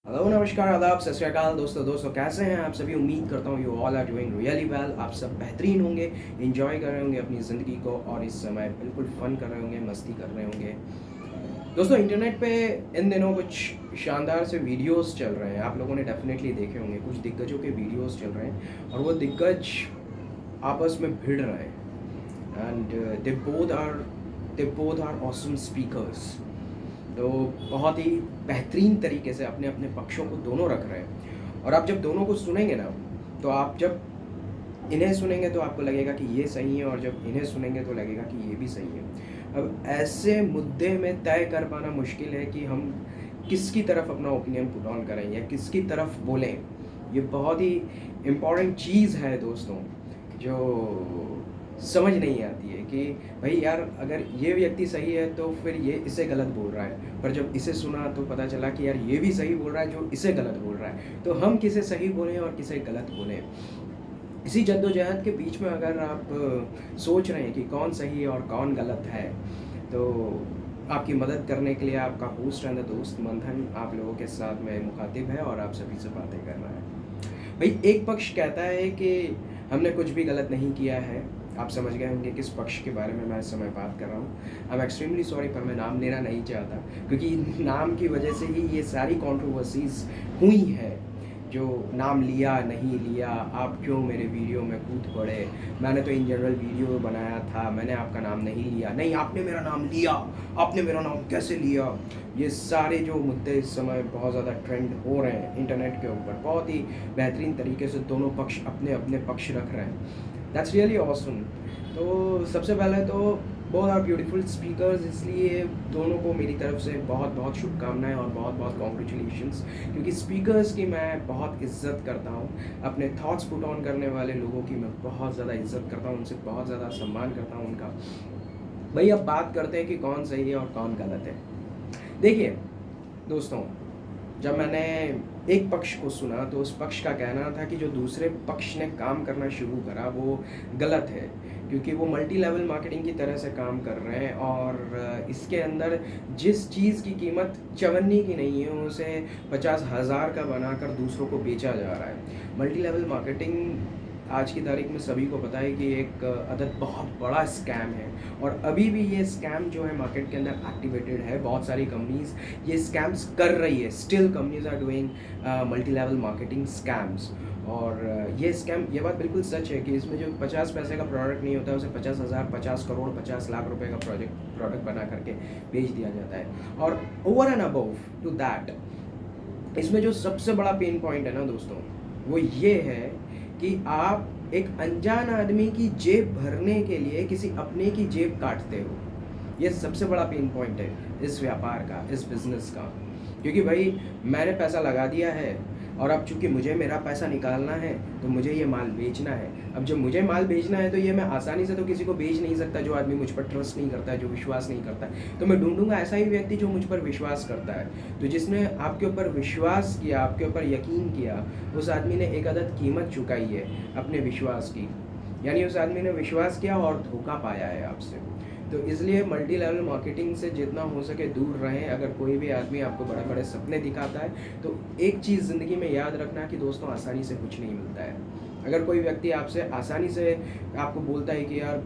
Hello, नमस्कार, आदाब, सत श्री अकाल दोस्तों कैसे हैं आप सभी। उम्मीद करता हूँ you all are doing really well. आप सब बेहतरीन होंगे, एंजॉय कर रहे होंगे अपनी ज़िंदगी को और इस समय बिल्कुल फ़न कर रहे होंगे, मस्ती कर रहे होंगे। दोस्तों, इंटरनेट पे इन दिनों कुछ शानदार से वीडियोस चल रहे हैं, आप लोगों ने डेफिनेटली देखे होंगे। कुछ दिग्गजों के वीडियोस चल रहे हैं और वो दिग्गज आपस में भिड़ रहे हैं and they both are awesome speakers. तो बहुत ही बेहतरीन तरीके से अपने अपने पक्षों को दोनों रख रहे हैं और आप जब दोनों को सुनेंगे ना, तो आप जब इन्हें सुनेंगे तो आपको लगेगा कि ये सही है और जब इन्हें सुनेंगे तो लगेगा कि ये भी सही है। अब ऐसे मुद्दे में तय कर पाना मुश्किल है कि हम किसकी तरफ अपना ओपिनियन पुट ऑन करें या किसकी तरफ बोलें। ये बहुत ही इम्पॉर्टेंट चीज़ है दोस्तों, जो समझ नहीं आती है कि भाई यार, अगर ये व्यक्ति सही है तो फिर ये इसे गलत बोल रहा है, पर जब इसे सुना तो पता चला कि यार ये भी सही बोल रहा है जो इसे गलत बोल रहा है। तो हम किसे सही बोलें और किसे गलत बोलें, इसी जद्दोजहद के बीच में अगर आप सोच रहे हैं कि कौन सही है और कौन गलत है, तो आपकी मदद करने के लिए आपका होस्ट एंड दोस्त मंथन आप लोगों के साथ में मुखातिब है और आप सभी से बातें कर रहा है। भाई, एक पक्ष कहता है कि हमने कुछ भी गलत नहीं किया है। आप समझ गए होंगे किस पक्ष के बारे में मैं इस समय बात कर रहा हूँ। आई एम एक्सट्रीमली सॉरी, पर मैं नाम लेना नहीं चाहता क्योंकि नाम की वजह से ही ये सारी कंट्रोवर्सीज हुई हैं। जो नाम लिया नहीं लिया, आप क्यों मेरे वीडियो में कूद पड़े, मैंने तो इन जनरल वीडियो बनाया था, मैंने आपका नाम नहीं लिया, नहीं आपने मेरा नाम लिया, आपने मेरा नाम कैसे लिया। ये सारे जो मुद्दे इस समय बहुत ज़्यादा ट्रेंड हो रहे हैं इंटरनेट के ऊपर, बहुत ही बेहतरीन तरीके से दोनों पक्ष अपने अपने पक्ष रख रहे हैं। That's really awesome. तो सबसे पहले तो बोथ आर ब्यूटीफुल स्पीकर्स, इसलिए दोनों को मेरी तरफ से बहुत बहुत शुभकामनाएं और बहुत बहुत कॉन्ग्रेचुलेशंस, क्योंकि स्पीकर्स की मैं बहुत इज्जत करता हूं, अपने थॉट्स पुट ऑन करने वाले लोगों की मैं बहुत ज़्यादा इज्जत करता हूं, उनसे बहुत ज़्यादा सम्मान करता हूं उनका। भाई, अब बात करते हैं कि कौन सही है और कौन गलत है। देखिए दोस्तों, जब मैंने एक पक्ष को सुना तो उस पक्ष का कहना था कि जो दूसरे पक्ष ने काम करना शुरू करा वो गलत है, क्योंकि वो मल्टी लेवल मार्केटिंग की तरह से काम कर रहे हैं और इसके अंदर जिस चीज़ की कीमत चवन्नी की नहीं है उसे 50,000 का बनाकर दूसरों को बेचा जा रहा है। मल्टी लेवल मार्केटिंग आज की तारीख में सभी को पता है कि एक अदद बहुत बड़ा स्कैम है और अभी भी ये स्कैम जो है मार्केट के अंदर एक्टिवेटेड है। बहुत सारी कंपनीज ये स्कैम्स कर रही है, still companies are doing multi level marketing scams. और ये स्कैम, ये बात बिल्कुल सच है कि इसमें जो 50 पैसे का प्रोडक्ट नहीं होता है उसे 50,000, 50 करोड़, 50 लाख रुपए का प्रोडक्ट बना करके बेच दिया जाता है। और over and above to that, इसमें जो सबसे बड़ा पेन पॉइंट है ना दोस्तों, वो ये है कि आप एक अनजान आदमी की जेब भरने के लिए किसी अपने की जेब काटते हो। ये सबसे बड़ा पेन पॉइंट है इस व्यापार का, इस बिज़नेस का। क्योंकि भाई, मैंने पैसा लगा दिया है और अब चूंकि मुझे मेरा पैसा निकालना है तो मुझे ये माल बेचना है। अब जब मुझे माल बेचना है तो ये मैं आसानी से तो किसी को बेच नहीं सकता जो आदमी मुझ पर ट्रस्ट नहीं करता है, जो विश्वास नहीं करता है। तो मैं ढूंढूंगा ऐसा ही व्यक्ति जो मुझ पर विश्वास करता है। तो जिसने आपके ऊपर विश्वास किया, आपके ऊपर यकीन किया, उस आदमी ने एक अदद कीमत चुकाई है अपने विश्वास की। यानी उस आदमी ने विश्वास किया और धोखा पाया है आपसे। तो इसलिए मल्टी लेवल मार्केटिंग से जितना हो सके दूर रहें। अगर कोई भी आदमी आपको बड़े बड़े सपने दिखाता है तो एक चीज़ ज़िंदगी में याद रखना कि दोस्तों, आसानी से कुछ नहीं मिलता है। अगर कोई व्यक्ति आपसे आसानी से आपको बोलता है कि यार,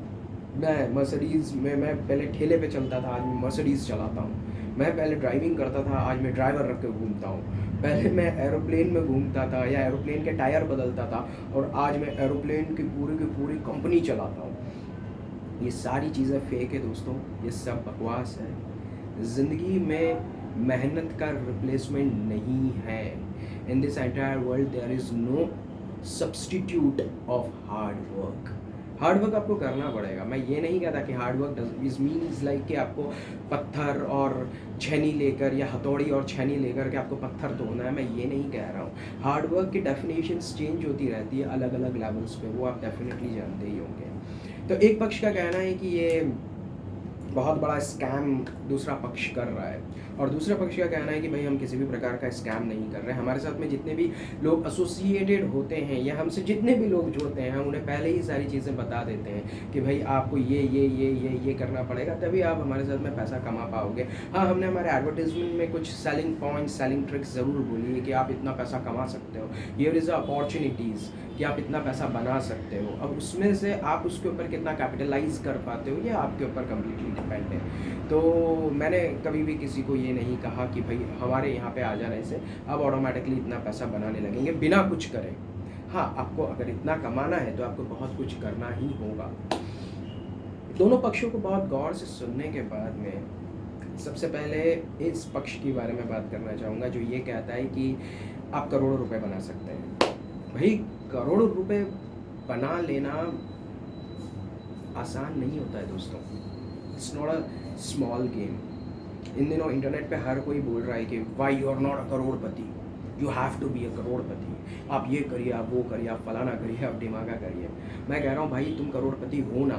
मैं मर्सिडीज़ में, मैं पहले ठेले पे चलता था, आज मैं मर्सिडीज़ चलाता हूँ, मैं पहले ड्राइविंग करता था, आज मैं ड्राइवर रख के घूमता हूँ, पहले मैं एरोप्लेन में घूमता था या एरोप्लेन के टायर बदलता था और आज मैं एरोप्लेन की पूरी कंपनी चलाता हूँ। ये सारी चीज़ें फेक है दोस्तों, ये सब बकवास है। ज़िंदगी में मेहनत का रिप्लेसमेंट नहीं है। In this entire world there is no substitute of hard work. Hard work आपको करना पड़ेगा। मैं ये नहीं कहता कि hard work is means like कि आपको पत्थर और छेनी लेकर या हथौड़ी और छेनी लेकर के आपको पत्थर तोड़ना है, मैं ये नहीं कह रहा हूँ। हार्ड वर्क की डेफिनेशंस चेंज होती रहती है अलग अलग लेवल्स पे, वो आप डेफिनेटली जानते ही होंगे। तो एक पक्ष का कहना है कि ये बहुत बड़ा स्कैम दूसरा पक्ष कर रहा है और दूसरे पक्ष का कहना है कि भाई हम किसी भी प्रकार का स्कैम नहीं कर रहे। हमारे साथ में जितने भी लोग एसोसिएटेड होते हैं या हमसे जितने भी लोग जुड़ते हैं, हम उन्हें पहले ही सारी चीज़ें बता देते हैं कि भाई आपको ये करना पड़ेगा, तभी आप हमारे साथ में पैसा कमा पाओगे। हाँ, हमने हमारे एडवर्टाइजमेंट में कुछ सेलिंग पॉइंट्स, सेलिंग ट्रिक्स ज़रूर बोली है कि आप इतना पैसा कमा सकते हो, हियर इज़ अपॉर्चुनिटीज़ कि आप इतना पैसा बना सकते हो। अब उसमें से आप उसके ऊपर कितना कैपिटलाइज कर पाते हो, ये आपके ऊपर कम्प्लीटली डिपेंड है। तो मैंने कभी भी किसी को ये नहीं कहा कि भाई हमारे यहाँ पे आ जाने से आप ऑटोमेटिकली इतना पैसा बनाने लगेंगे बिना कुछ करें। हाँ, आपको अगर इतना कमाना है तो आपको बहुत कुछ करना ही होगा। दोनों पक्षों को बहुत गौर से सुनने के बाद में सबसे पहले इस पक्ष के बारे में बात करना चाहूँगा जो ये कहता है कि आप करोड़ों रुपए बना सकते हैं। भाई, करोड़ों रुपए बना लेना आसान नहीं होता है दोस्तों। It's not a small game. इन दिनों इंटरनेट पे हर कोई बोल रहा है कि why you are not a crorepati, you have to be a crorepati, आप ये करिए, आप वो करिए, आप फलाना करिए, आप दिमागा करिए। मैं कह रहा हूँ भाई, तुम करोड़पति हो ना,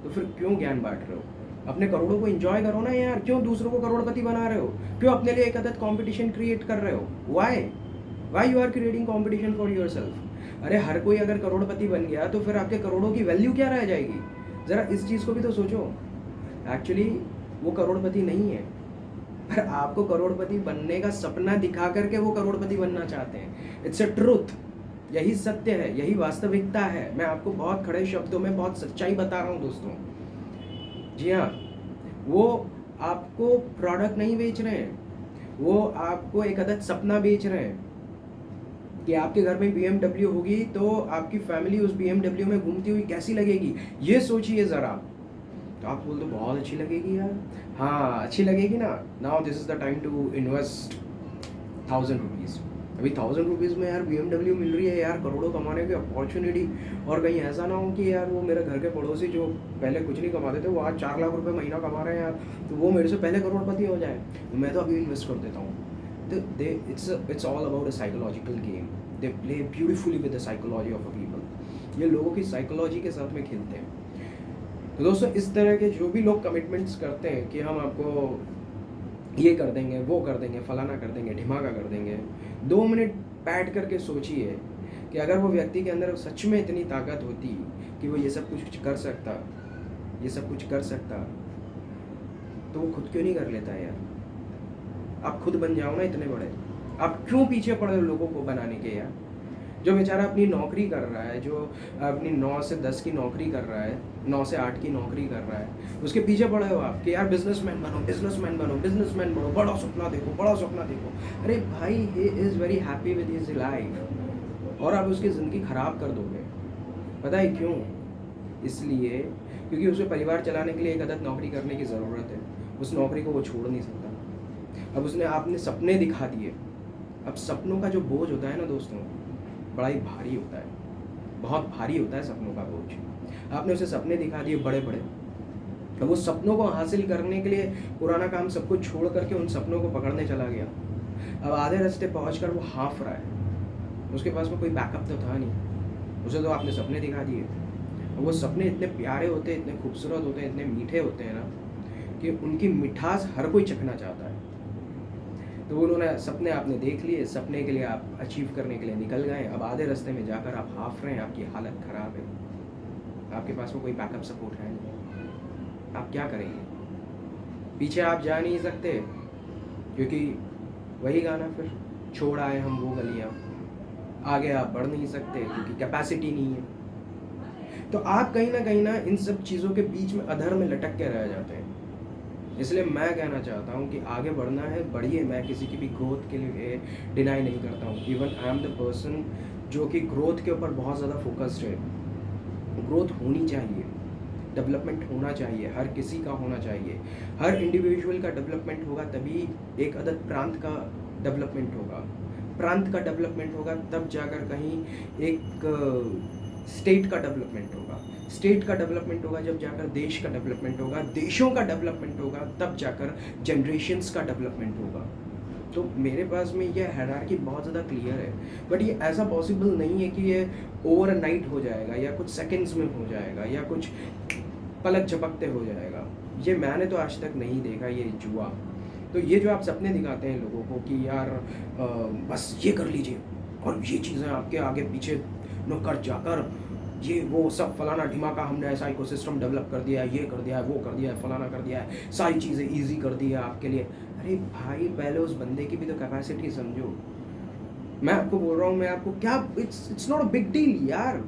तो फिर क्यों ज्ञान बांट रहे हो? अपने करोड़ों को एंजॉय करो ना यार। क्यों दूसरों को करोड़पति बना रहे हो? क्यों अपने लिए एक अदद कंपटीशन क्रिएट कर रहे हो? Why you are creating competition for yourself? अरे हर कोई अगर करोड़पति बन गया तो फिर आपके करोड़ों की वैल्यू क्या रह जाएगी? ज़रा इस चीज़ को भी तो सोचो। एक्चुअली वो करोड़पति नहीं है, पर आपको करोड़पति बनने का सपना दिखा करके वो करोड़पति बनना चाहते हैं। इट्स अ ट्रूथ, यही सत्य है, यही वास्तविकता है। मैं आपको बहुत खड़े शब्दों में बहुत सच्चाई बता रहा हूँ दोस्तों। जी हाँ, वो आपको प्रोडक्ट नहीं बेच रहे हैं, वो आपको एक अदद सपना बेच रहे हैं कि आपके घर में BMW होगी तो आपकी फैमिली उस BMW में घूमती हुई कैसी लगेगी, ये सोचिए ज़रा। तो आप बोल दो बहुत अच्छी लगेगी यार। हाँ, अच्छी लगेगी ना। Now this is the time to invest 1000 rupees. अभी 1000 रुपीज़ में यार BMW मिल रही है यार, करोड़ों कमाने की अपॉर्चुनिटी। और कहीं ऐसा ना हो कि यार वो मेरे घर के पड़ोसी जो पहले कुछ नहीं कमाते थे वो आज 4 लाख रुपए महीना कमा रहे हैं यार, तो वो मेरे से पहले करोड़पति हो जाए, तो मैं तो अभी इन्वेस्ट कर देता हूँ। तो it's all about a psychological game. They play beautifully with the psychology of a people. ये लोगों की साइकोलॉजी के साथ में खेलते हैं। तो दोस्तों, इस तरह के जो भी लोग कमिटमेंट्स करते हैं कि हम आपको ये कर देंगे, वो कर देंगे, फलाना कर देंगे, ढिमाका कर देंगे, 2 मिनट बैठ करके सोचिए कि अगर वो व्यक्ति के अंदर सच में इतनी ताकत होती कि वो ये सब कुछ कर सकता, ये सब कुछ कर सकता, तो वो खुद क्यों नहीं कर लेता यार? आप खुद बन जाओ ना इतने बड़े। आप क्यों पीछे पड़े हो लोगों को बनाने के यार? जो बेचारा अपनी नौकरी कर रहा है, जो अपनी 9 से 10 की नौकरी कर रहा है, 9 से 8 की नौकरी कर रहा है, उसके पीछे पड़े हो आप कि यार बिजनेसमैन बनो, बिजनेसमैन बनो, बिजनेसमैन बनो, बड़ा सपना देखो, बड़ा सपना देखो। अरे भाई, he is very happy with his life और आप उसकी ज़िंदगी ख़राब कर दोगे। पता है क्यों? इसलिए क्योंकि उसे परिवार चलाने के लिए एक अदद नौकरी करने की ज़रूरत है। उस नौकरी को वो छोड़ नहीं सकता। अब उसने आपने सपने दिखा दिए। अब सपनों का जो बोझ होता है ना दोस्तों, बड़ा ही भारी होता है, बहुत भारी होता है सपनों का बोझ। आपने उसे सपने दिखा दिए बड़े बड़े, अब वो सपनों को हासिल करने के लिए पुराना काम सब कुछ छोड़ करके उन सपनों को पकड़ने चला गया। अब आधे रास्ते पहुंचकर वो हाफ रहा है, उसके पास में कोई बैकअप तो था नहीं। उसे तो आपने सपने दिखा दिए। और वो सपने इतने प्यारे होते हैं, इतने खूबसूरत होते हैं, इतने मीठे होते हैं ना कि उनकी मिठास हर कोई चखना चाहता है। तो उन्होंने सपने आपने देख लिए, सपने के लिए आप अचीव करने के लिए निकल गए। अब आधे रास्ते में जाकर आप हाफ रहे हैं, आपकी हालत ख़राब है, आपके पास में कोई बैकअप सपोर्ट है नहीं। आप क्या करेंगे? पीछे आप जा नहीं सकते क्योंकि वही गाना फिर, छोड़ आए हम वो गलियाँ। आगे आप बढ़ नहीं सकते क्योंकि कैपेसिटी नहीं है। तो आप कहीं ना इन सब चीज़ों के बीच में अधर में लटक के रह जाते हैं। इसलिए मैं कहना चाहता हूँ कि आगे बढ़ना है, बढ़िए। मैं किसी की भी ग्रोथ के लिए डिनाई नहीं करता हूँ। Even I am the person जो कि ग्रोथ के ऊपर बहुत ज़्यादा फोकस्ड है। ग्रोथ होनी चाहिए, डेवलपमेंट होना चाहिए, हर किसी का होना चाहिए। हर इंडिविजुअल का डेवलपमेंट होगा तभी एक अदद प्रांत का डेवलपमेंट होगा। प्रांत का डेवलपमेंट होगा तब जाकर कहीं एक स्टेट का डेवलपमेंट होगा। स्टेट का डेवलपमेंट होगा जब जाकर देश का डेवलपमेंट होगा। देशों का डेवलपमेंट होगा तब जाकर जनरेशन्स का डेवलपमेंट होगा। तो मेरे पास में ये हायरार्की बहुत ज़्यादा क्लियर है। बट ये ऐसा पॉसिबल नहीं है कि ये ओवरनाइट हो जाएगा या कुछ सेकंड्स में हो जाएगा या कुछ पलक झपकते हो जाएगा। ये मैंने तो आज तक नहीं देखा, ये जुआ। तो ये जो आप सपने दिखाते हैं लोगों को कि यार बस ये कर लीजिए और ये चीज़ें आपके आगे पीछे नौकर जाकर ये वो सब फलाना ढिमाका, हमने ऐसा इकोसिस्टम डेवलप कर दिया है, ये कर दिया है, वो कर दिया है, फलाना कर दिया है, सारी चीज़ें ईज़ी कर दी है आपके लिए। अरे भाई पहले उस बंदे की भी तो कैपेसिटी समझो। मैं आपको बोल रहा हूँ, मैं आपको क्या, it's not a big deal यार।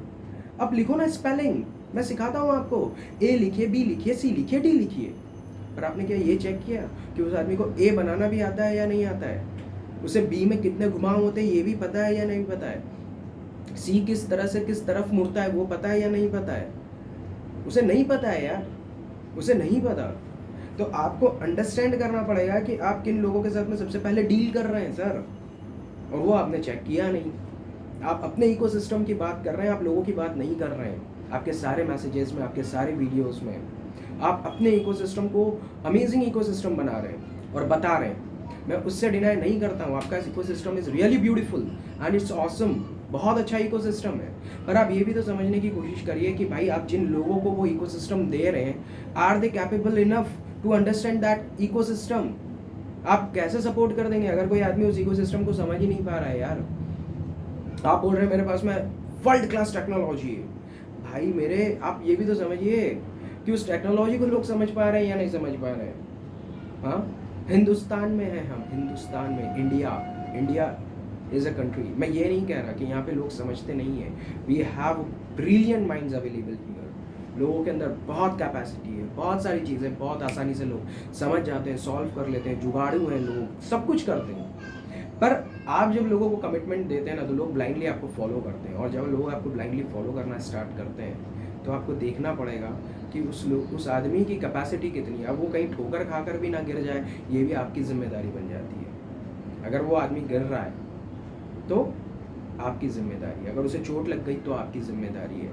आप लिखो ना स्पेलिंग, मैं सिखाता हूँ आपको। ए लिखिए, बी लिखिए, सी लिखिए, डी लिखिए। पर आपने क्या ये चेक किया कि उस आदमी को ए बनाना भी आता है या नहीं आता है? उसे बी में कितने घुमाव होते हैं ये भी पता है या नहीं पता है? सी किस तरह से किस तरफ मुड़ता है वो पता है या नहीं पता है? उसे नहीं पता है यार, उसे नहीं पता। तो आपको अंडरस्टैंड करना पड़ेगा कि आप किन लोगों के साथ में सबसे पहले डील कर रहे हैं सर, और वो आपने चेक किया नहीं। आप अपने इकोसिस्टम की बात कर रहे हैं, आप लोगों की बात नहीं कर रहे हैं। आपके सारे मैसेजेस में, आपके सारे वीडियोस में आप अपने इकोसिस्टम को अमेजिंग इकोसिस्टम बना रहे हैं और बता रहे हैं। मैं उससे डिनाई नहीं करता हूँ, आपका ecosystem is really beautiful and it's awesome, बहुत अच्छा इकोसिस्टम है। पर आप ये भी तो समझने की कोशिश करिए कि भाई आप जिन लोगों को वो इकोसिस्टम दे रहे हैं, are they capable enough to understand that ecosystem? आप कैसे सपोर्ट कर देंगे अगर कोई आदमी उस इकोसिस्टम को समझ ही नहीं पा रहा है यार? आप बोल रहे हैं मेरे पास में वर्ल्ड क्लास टेक्नोलॉजी है। भाई मेरे, आप ये भी तो समझिए कि उस टेक्नोलॉजी को लोग समझ पा रहे हैं या नहीं समझ पा रहे हैं। हाँ, हिंदुस्तान में है हम, हिंदुस्तान में, इंडिया इज़ अ कंट्री। मैं ये नहीं कह रहा कि यहाँ पे लोग समझते नहीं हैं। We have brilliant minds available here. लोगों के अंदर बहुत कैपेसिटी है, बहुत सारी चीज़ें बहुत आसानी से लोग समझ जाते हैं, सॉल्व कर लेते हैं, जुगाड़ू हैं लोग, सब कुछ करते हैं। पर आप जब लोगों को कमिटमेंट देते हैं ना, तो लोग ब्लाइंडली आपको फॉलो करते हैं। और जब लोग आपको ब्लाइंडली फॉलो करना स्टार्ट करते हैं तो आपको देखना पड़ेगा कि उस आदमी की कैपेसिटी कितनी है। अब वो कहीं ठोकर खाकर भी ना गिर जाए, ये भी आपकी जिम्मेदारी बन जाती है। अगर वो आदमी गिर रहा है तो आपकी जिम्मेदारी है, अगर उसे चोट लग गई तो आपकी जिम्मेदारी है,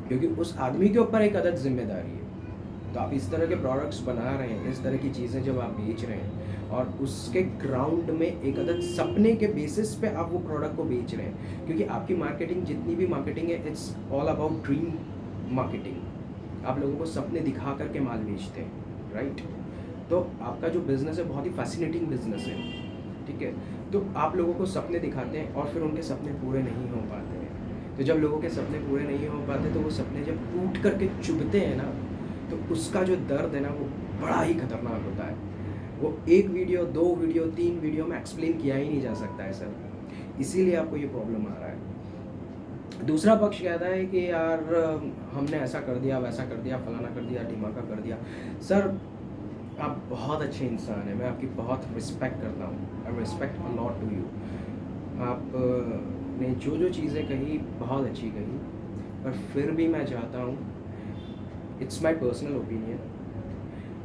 क्योंकि उस आदमी के ऊपर एक अदद जिम्मेदारी है। तो आप इस तरह के प्रोडक्ट्स बना रहे हैं, इस तरह की चीज़ें जब आप बेच रहे हैं और उसके ग्राउंड में एक अदद सपने के बेसिस पे आप वो प्रोडक्ट को बेच रहे हैं, क्योंकि आपकी मार्केटिंग जितनी भी मार्केटिंग है, it's all about dream marketing. आप लोगों को सपने दिखा करके माल बेचते हैं, राइट? तो आपका जो बिज़नेस है बहुत ही फैसिनेटिंग बिजनेस है, ठीक है? तो आप लोगों को सपने दिखाते हैं और फिर उनके सपने पूरे नहीं हो पाते हैं। तो जब लोगों के सपने पूरे नहीं हो पाते तो वो सपने जब टूट करके चुभते हैं ना, तो उसका जो दर्द है ना वो बड़ा ही खतरनाक होता है। वो एक वीडियो, 2 वीडियो, 3 वीडियो में एक्सप्लेन किया ही नहीं जा सकता है सर। इसीलिए आपको ये प्रॉब्लम आ रहा है। दूसरा पक्ष कहता है कि यार हमने ऐसा कर दिया, वैसा कर दिया, फलाना कर दिया, ढिमाका कर दिया। सर आप बहुत अच्छे इंसान हैं, मैं आपकी बहुत रिस्पेक्ट करता हूँ। I respect a lot to you. आप ने जो चीज़ें कही बहुत अच्छी कही, पर फिर भी मैं चाहता हूँ, इट्स माय पर्सनल ओपिनियन,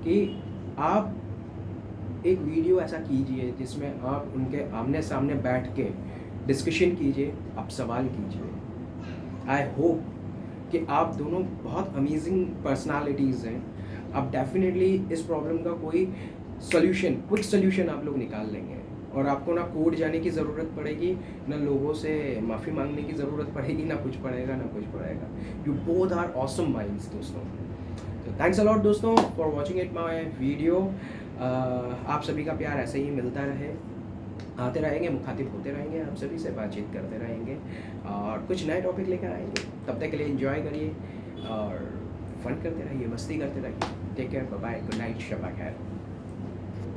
कि आप एक वीडियो ऐसा कीजिए जिसमें आप उनके आमने सामने बैठ के डिस्कशन कीजिए, आप सवाल कीजिए। आई होप कि आप दोनों बहुत अमेजिंग पर्सनालिटीज़ हैं। आप डेफिनेटली इस प्रॉब्लम का कोई सोल्यूशन, क्विक सोल्यूशन आप लोग निकाल लेंगे, और आपको ना कोर्ट जाने की ज़रूरत पड़ेगी, ना लोगों से माफ़ी मांगने की ज़रूरत पड़ेगी, ना कुछ पड़ेगा ना कुछ पड़ेगा। You both are awesome minds दोस्तों। तो थैंक्स अ लॉट दोस्तों for watching it my video. आप सभी का प्यार ऐसे ही मिलता रहे, आते रहेंगे, मुखातिब होते रहेंगे, आप सभी से बातचीत करते रहेंगे और कुछ नए टॉपिक लेकर आएंगे। तब तक के लिए एंजॉय करिए और फन करते रहिए, मस्ती करते रहिए। Take care, bye bye, good night, शब खैर।